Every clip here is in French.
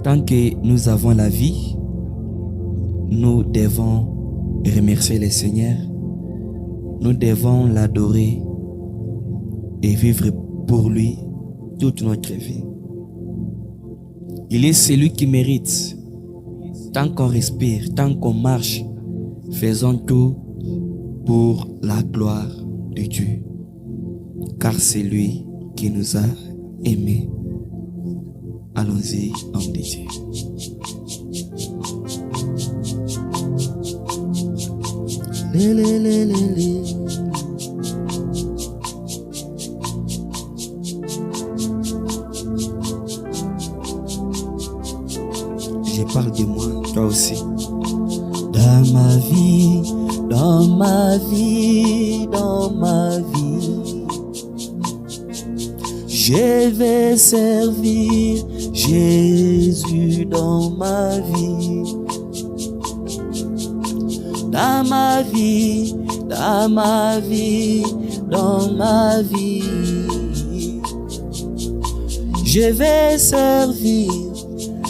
Tant que nous avons la vie, nous devons remercier le Seigneur. Nous devons l'adorer et vivre pour lui toute notre vie. Il est celui qui mérite. Tant qu'on respire, tant qu'on marche, faisons tout pour la gloire de Dieu. Car c'est lui qui nous a aimés. Allons-y, homme de Dieu. Je parle de moi, toi aussi. Dans ma vie, dans ma vie, dans ma vie, je vais servir Jésus dans ma vie. Dans ma vie, dans ma vie, dans ma vie, je vais servir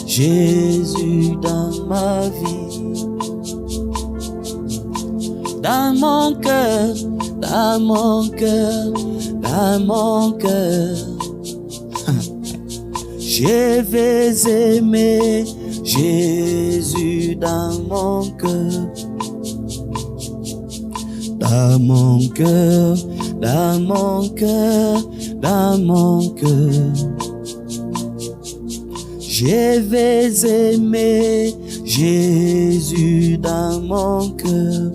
Jésus dans ma vie. Dans mon cœur, dans mon cœur, dans mon cœur, je vais aimer Jésus dans mon cœur. Dans mon cœur, dans mon cœur, dans mon cœur, je vais aimer Jésus dans mon cœur.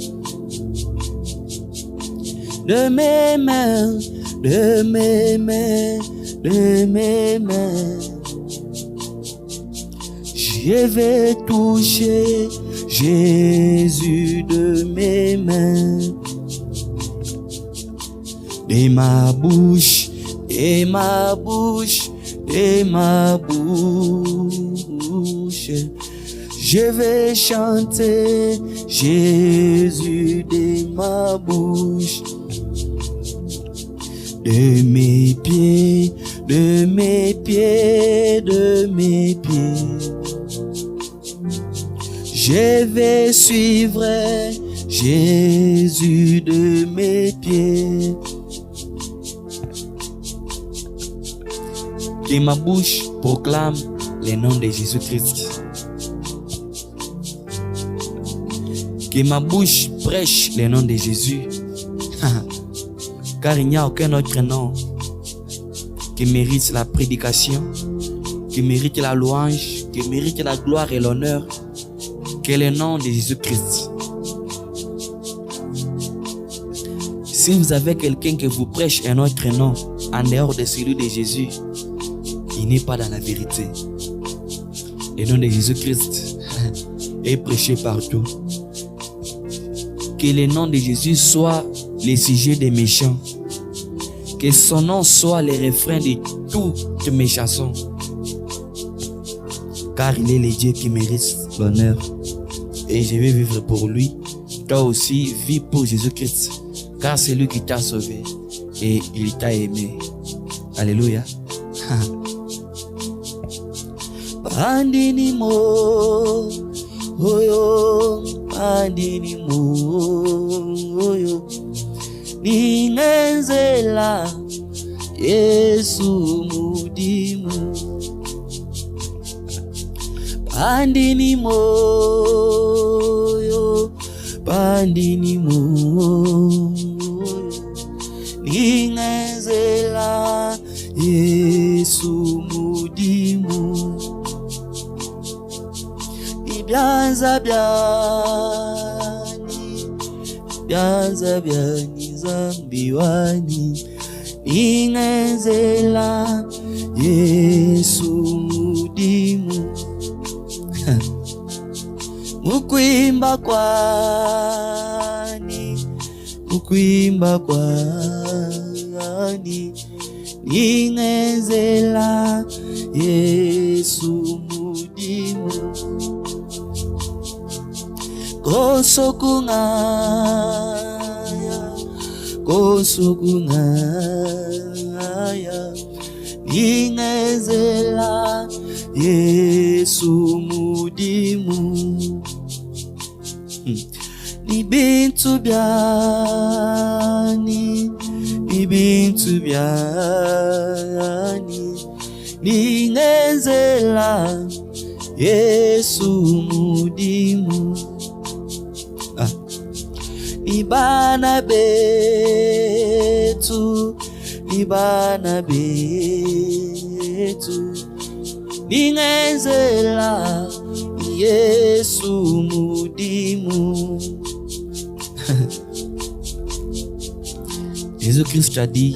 De mes mains, de mes mains, de mes mains, je vais toucher Jésus de mes mains. De ma bouche, de ma bouche, de ma bouche, je vais chanter Jésus de ma bouche. De mes pieds, de mes pieds, de mes pieds, je vais suivre Jésus de mes pieds. Que ma bouche proclame le nom de Jésus-Christ. Que ma bouche prêche le nom de Jésus. Car il n'y a aucun autre nom qui mérite la prédication, qui mérite la louange, qui mérite la gloire et l'honneur que le nom de Jésus-Christ. Si vous avez quelqu'un qui vous prêche un autre nom en dehors de celui de Jésus, il n'est pas dans la vérité. Le nom de Jésus-Christ est prêché partout. Que le nom de Jésus soit le sujet des méchants. Que son nom soit le refrain de toutes mes chansons. Car il est le Dieu qui mérite l'honneur. Et je vais vivre pour lui. Toi aussi, vis pour Jésus-Christ. Car c'est lui qui t'a sauvé. Et il t'a aimé. Alléluia. Pandini mo, oyo, pandini mo, oyo, ningenzela, Yesu mudimu. Pandini mo, oyo, pandini mo, ningenzela, Yesu mudimu. Bianza biani zambiwani, ingenzela Yesu mudimu. Mukwimba kwani, ingenzela Yesu mudimu. Kosokungaya, ingenzela Yesu Yesu mudimu. Ni bintu byani, ni bintu byani, ni ngenzela Yesu mudimu. Ni bana betu, ni bana betu, ni ngenzela Yesu mudimu. Jésus-Christ a dit,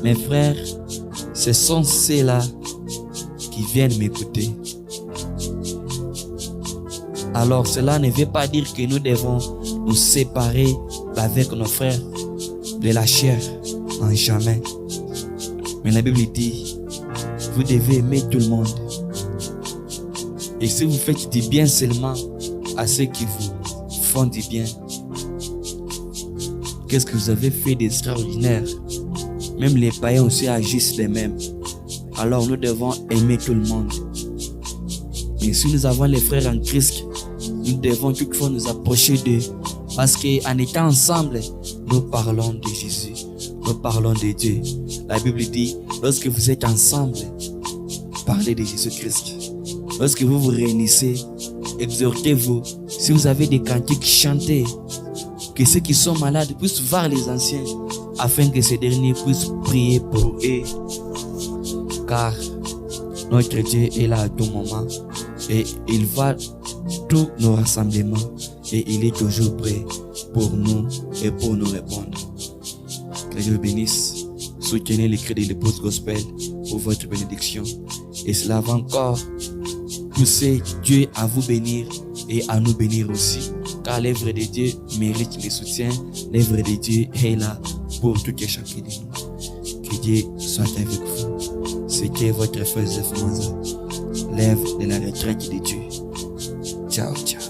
mes frères, ce sont ceux-là qui viennent m'écouter. Alors cela ne veut pas dire que nous devons nous séparer avec nos frères de la chair, en jamais. Mais la Bible dit, vous devez aimer tout le monde. Et si vous faites du bien seulement à ceux qui vous font du bien, qu'est-ce que vous avez fait d'extraordinaire? Même les païens aussi agissent les mêmes. Alors nous devons aimer tout le monde. Mais si nous avons les frères en Christ, nous devons toutefois nous approcher d'eux. Parce qu'en étant ensemble, nous parlons de Jésus. Nous parlons de Dieu. La Bible dit, lorsque vous êtes ensemble, parlez de Jésus-Christ. Lorsque vous vous réunissez, exhortez-vous. Si vous avez des cantiques, chantez. Que ceux qui sont malades puissent voir les anciens, afin que ces derniers puissent prier pour eux. Car notre Dieu est là à tout moment et il voit tous nos rassemblements et il est toujours prêt pour nous et pour nous répondre. Que Dieu bénisse. Soutenez les cris de l'épouse gospel pour votre bénédiction. Et cela va encore pousser Dieu à vous bénir et à nous bénir aussi. Car l'œuvre de Dieu mérite le soutien. L'œuvre de Dieu est là pour tout et chacun de nous. Que Dieu soit avec vous. C'était votre frère Joseph Manza, l'œuvre de la retraite de Dieu. Ciao, ciao.